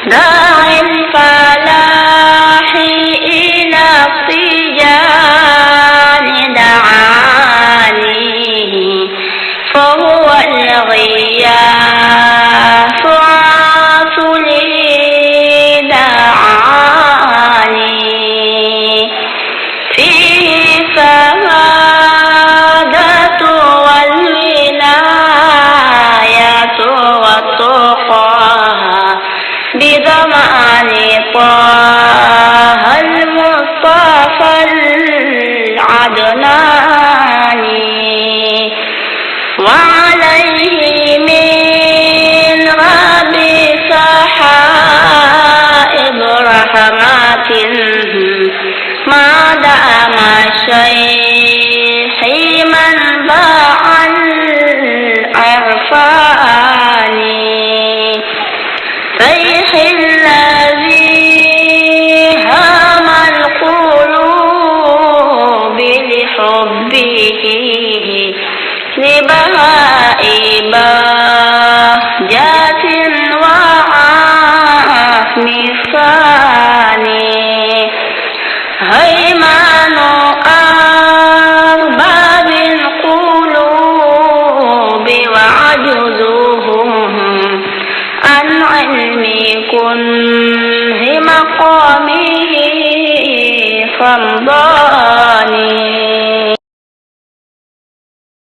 داعي الفلاح إلى الصيام دعاني فهو الغياث عاصلي دعاني فيه السعادة والولاية والتقى بضمان طه المصطفى العدناني وعليه من رب سحائب رحمات ما دام الشيخ منبع العرفان شيخ الذي هام القلوب لحبه لبهاء بهجات وعافم الثاني هيمان أرباب القلوب وعجزهم عن علم كنه مقامه فامضاني